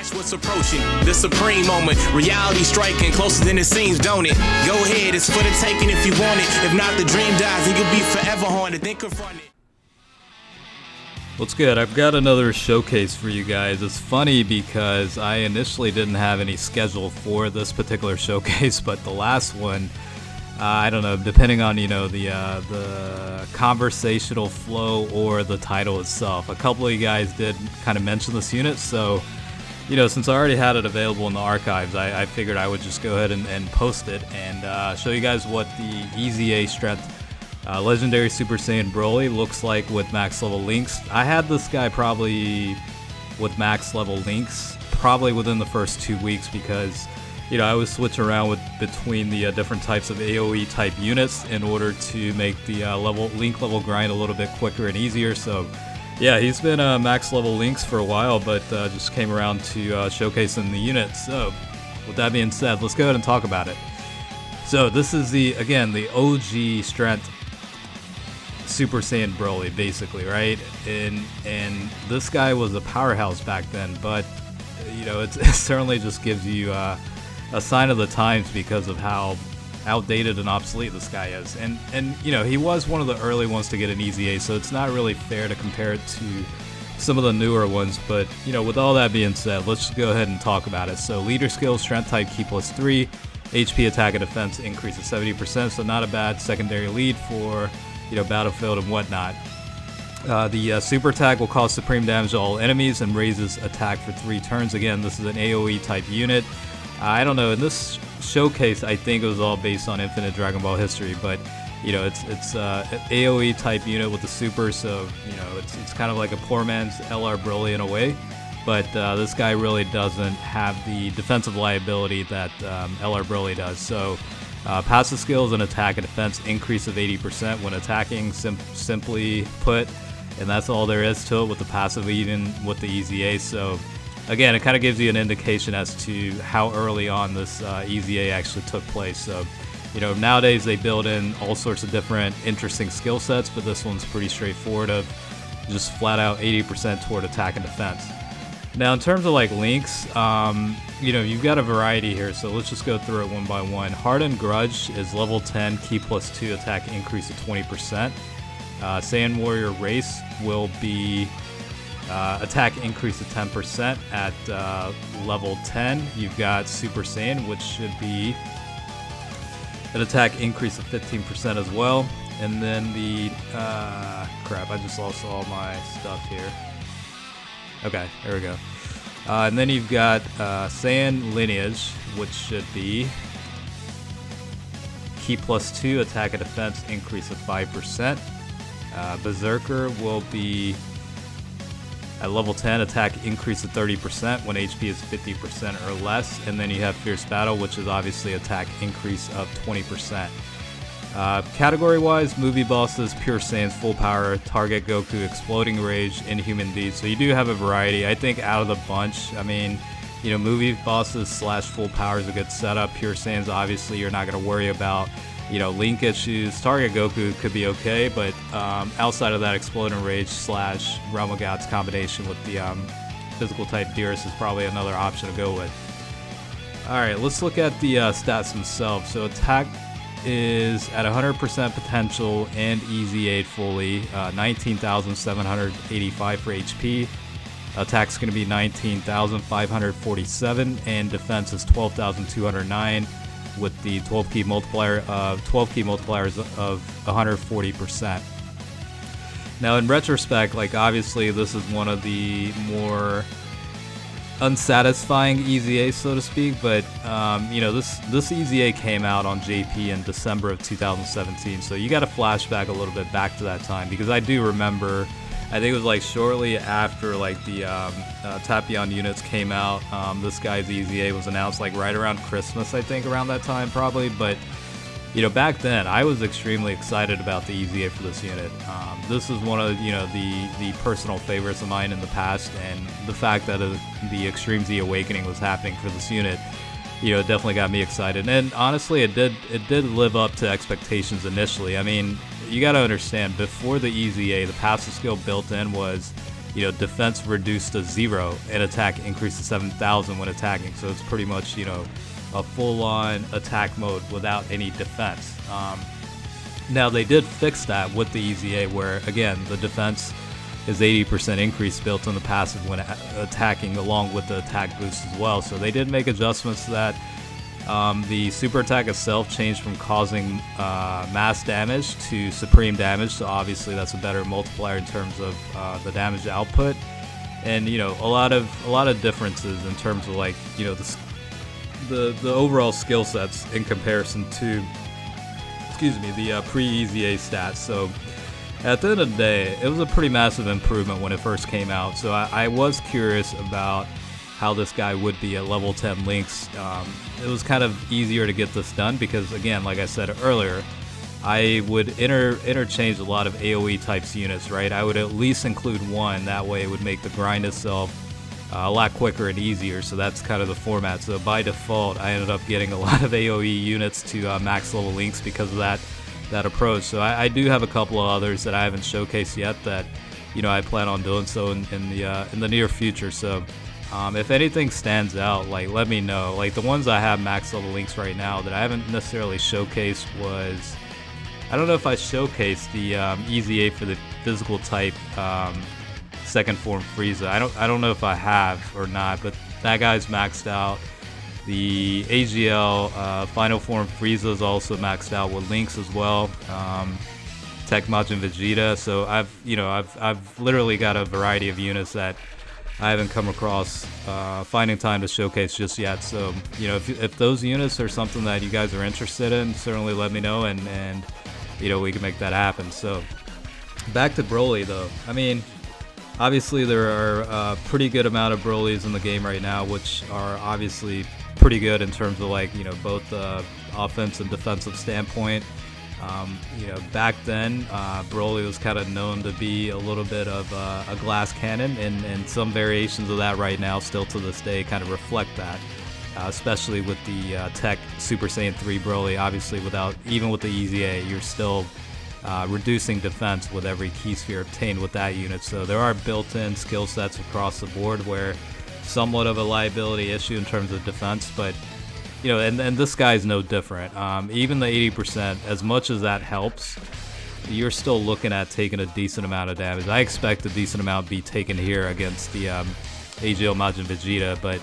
Watch what's approaching, the supreme moment. Reality striking closer than it seems, don't it? Go ahead, it's for the taking if you want it. If not, the dream dies and you'll be forever haunted. Then confront it. What's good? I've got another showcase for you guys. It's funny because I initially didn't have any schedule for this particular showcase, but the last one, I don't know, depending on, the conversational flow or the title itself. A couple of you guys did kind of mention this unit, so, since I already had it available in the archives, I figured I would just go ahead and post it and show you guys what the EZA strength Legendary Super Saiyan Broly looks like with max level links. I had this guy probably with max level links probably within the first 2 weeks because I was switching around between the different types of AoE type units in order to make the link level grind a little bit quicker and easier. So yeah, he's been max level links for a while, but just came around to showcasing the unit. So with that being said, let's go ahead and talk about it. So this is the OG strength Super Saiyan Broly, basically, right? And this guy was a powerhouse back then, but it certainly just gives you a sign of the times because of how outdated and obsolete this guy is. And he was one of the early ones to get an EZA, so it's not really fair to compare it to some of the newer ones. But with all that being said, let's just go ahead and talk about it. So leader skill, strength type Ki +3, HP attack and defense increase of 70%, so not a bad secondary lead for battlefield and whatnot. The super attack will cause supreme damage to all enemies and raises attack for 3 turns. Again, this is an AoE type unit. I don't know, in this showcase I think it was all based on Infinite Dragon Ball history, but it's an AoE type unit with the super, so it's kind of like a poor man's LR Broly in a way, but this guy really doesn't have the defensive liability that LR Broly does. So passive skills and attack and defense increase of 80% when attacking, simply put, and that's all there is to it with the passive, even with the EZA. So again, it kind of gives you an indication as to how early on this EZA actually took place. So nowadays they build in all sorts of different interesting skill sets, but this one's pretty straightforward of just flat out 80% toward attack and defense. Now in terms of links, you've got a variety here, so let's just go through it one by one. Hardened Grudge is level 10, Ki +2, attack increase of 20%. Saiyan Warrior Race will be attack increase of 10% at level 10. You've got Super Saiyan, which should be an attack increase of 15% as well. And then the crap, I just lost all my stuff here. Okay, there we go. And then you've got Saiyan Lineage, which should be Ki +2, attack and defense increase of 5%. Berserker will be at level 10, attack increase of 30% when HP is 50% or less. And then you have Fierce Battle, which is obviously attack increase of 20%. Category-wise, movie bosses, Pure Saiyans, full power, target Goku, exploding rage, Inhuman deeds. So you do have a variety. I think out of the bunch, movie bosses / full power is a good setup. Pure Saiyans, obviously, you're not going to worry about, link issues. Target Goku could be okay, but outside of that, exploding rage / Realm of Gods combination with the physical type Dearest is probably another option to go with. Alright, let's look at the stats themselves. So attack is at 100% potential and EZA'd fully, 19,785 for HP. Attack's going to be 19,547 and defense is 12,209 with the 12 key multipliers of 140%. Now in retrospect, obviously this is one of the more unsatisfying EZA, so to speak, but this EZA came out on JP in December of 2017, so you got to flashback a little bit back to that time, because I do remember, I think it was shortly after the Tapion units came out, this guy's EZA was announced right around Christmas, I think, around that time probably, but back then I was extremely excited about the EZA for this unit. This is one of the personal favorites of mine in the past, and the fact that the Extreme Z Awakening was happening for this unit, it definitely got me excited. And honestly, it did live up to expectations initially. I mean, you got to understand, before the EZA, the passive skill built in was defense reduced to 0 and attack increased to 7,000 when attacking. So it's pretty much, a full-on attack mode without any defense. Now they did fix that with the EZA, where again the defense is 80% increase built on the passive when attacking, along with the attack boost as well. So they did make adjustments to that. The super attack itself changed from causing mass damage to supreme damage, so obviously that's a better multiplier in terms of the damage output, and a lot of differences in terms of like the overall skill sets in comparison to the pre-EZA stats. So at the end of the day, it was a pretty massive improvement when it first came out. So I was curious about how this guy would be at level 10 links. It was kind of easier to get this done because, again, like I said earlier, I would interchange a lot of AoE types units, right? I would at least include one, that way it would make the grind itself a lot quicker and easier. So that's kind of the format. So by default, I ended up getting a lot of AoE units to max level links because of that approach. So I do have a couple of others that I haven't showcased yet that I plan on doing so in the near future. So if anything stands out, like, let me know. Like, the ones I have max level links right now that I haven't necessarily showcased was, I don't know if I showcased the EZA for the physical type second form Frieza. I don't know if I have or not, but that guy's maxed out. The AGL final form Frieza is also maxed out with links as well. Tech Majin Vegeta. So I've literally got a variety of units that I haven't come across finding time to showcase just yet. So if those units are something that you guys are interested in, certainly let me know, and we can make that happen. So back to Broly though. I mean, obviously there are a pretty good amount of Brolys in the game right now, which are obviously pretty good in terms of like both the offense and defensive standpoint. Back then, Broly was kind of known to be a little bit of a glass cannon, and some variations of that right now, still to this day, kind of reflect that. Especially with the Tech Super Saiyan 3 Broly, obviously even with the EZA, you're still reducing defense with every key sphere obtained with that unit. So there are built-in skill sets across the board where somewhat of a liability issue in terms of defense, but and this guy's no different. Even the 80%, as much as that helps, you're still looking at taking a decent amount of damage. I expect a decent amount to be taken here against the AGL Majin Vegeta, but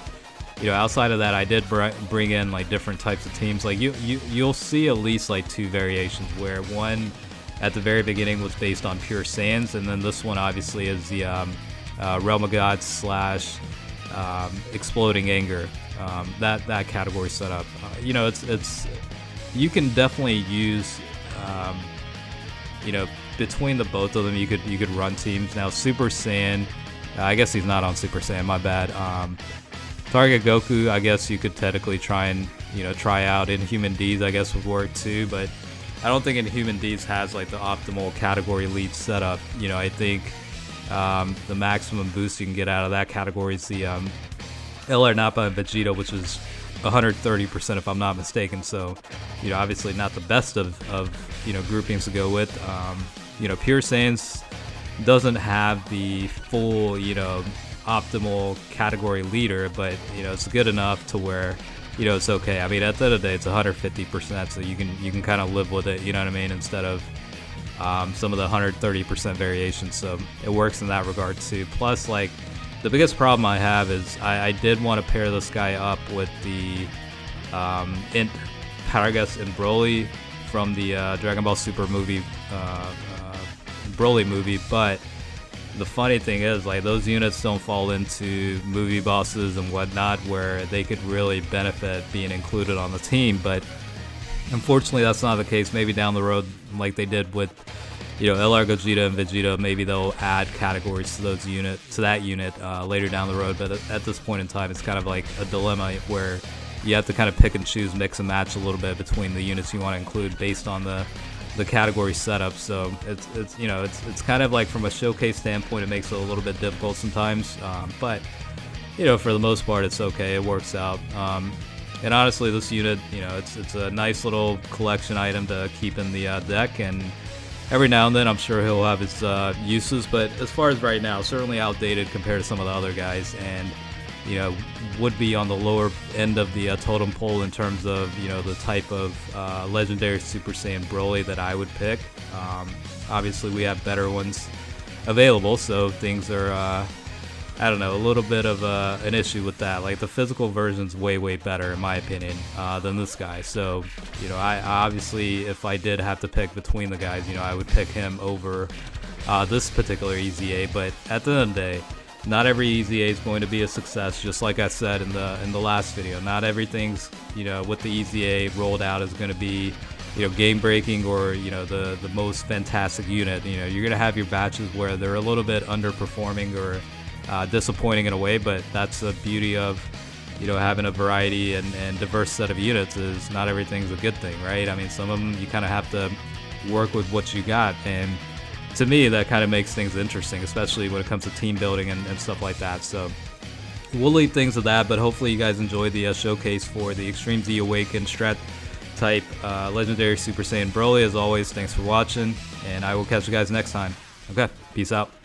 outside of that, I did bring in like different types of teams. Like you'll see at least like two variations, where one at the very beginning was based on pure Saiyans, and then this one obviously is the Realm of Gods / Exploding Anger. That category setup. It's you can definitely use between the both of them you could run teams. Now Super Saiyan, I guess he's not on Super Saiyan, my bad. Target Goku, I guess you could technically try and try out Inhuman D's, I guess would work too, but I don't think Inhuman D's has like the optimal category lead setup. I think the maximum boost you can get out of that category is the LR Nappa and Vegeta, which is 130% if I'm not mistaken. So, obviously not the best of groupings to go with. Pure Saiyans doesn't have the full, optimal category leader, but it's good enough to where it's okay. I mean, at the end of the day, it's 150%, so you can kind of live with it. You know what I mean? Instead of some of the 130% variations, so it works in that regard too. Plus, like, the biggest problem I have is I did want to pair this guy up with the Int Paragus and Broly from the Dragon Ball Super movie, Broly movie, but the funny thing is, like, those units don't fall into movie bosses and whatnot where they could really benefit being included on the team, but unfortunately that's not the case. Maybe down the road, like they did with LR Gogeta and Vegeta, maybe they'll add categories to that unit later down the road. But at this point in time, it's kind of like a dilemma where you have to kind of pick and choose, mix and match a little bit between the units you want to include based on the category setup. So it's kind of like, from a showcase standpoint, it makes it a little bit difficult sometimes. But for the most part, it's okay. It works out. And honestly, this unit, it's a nice little collection item to keep in the deck, and every now and then I'm sure he'll have his uses, but as far as right now, certainly outdated compared to some of the other guys, and would be on the lower end of the totem pole in terms of the type of legendary Super Saiyan Broly that I would pick. Obviously we have better ones available, so things are I don't know, a little bit of an issue with that. Like, the physical version's way better in my opinion than this guy. So I obviously, if I did have to pick between the guys, I would pick him over this particular EZA. But at the end of the day, not every EZA is going to be a success. Just like I said in the last video, not everything's with the EZA rolled out is going to be game breaking or the most fantastic unit. You're gonna have your batches where they're a little bit underperforming or disappointing in a way, but that's the beauty of having a variety and diverse set of units. Is not everything's a good thing, right? I mean, some of them you kind of have to work with what you got, and to me that kind of makes things interesting, especially when it comes to team building and stuff like that. So we'll leave things at that, but hopefully you guys enjoyed the showcase for the Extreme Z Awakened Strat type legendary Super Saiyan Broly. As always, thanks for watching, and I will catch you guys next time. Okay, peace out.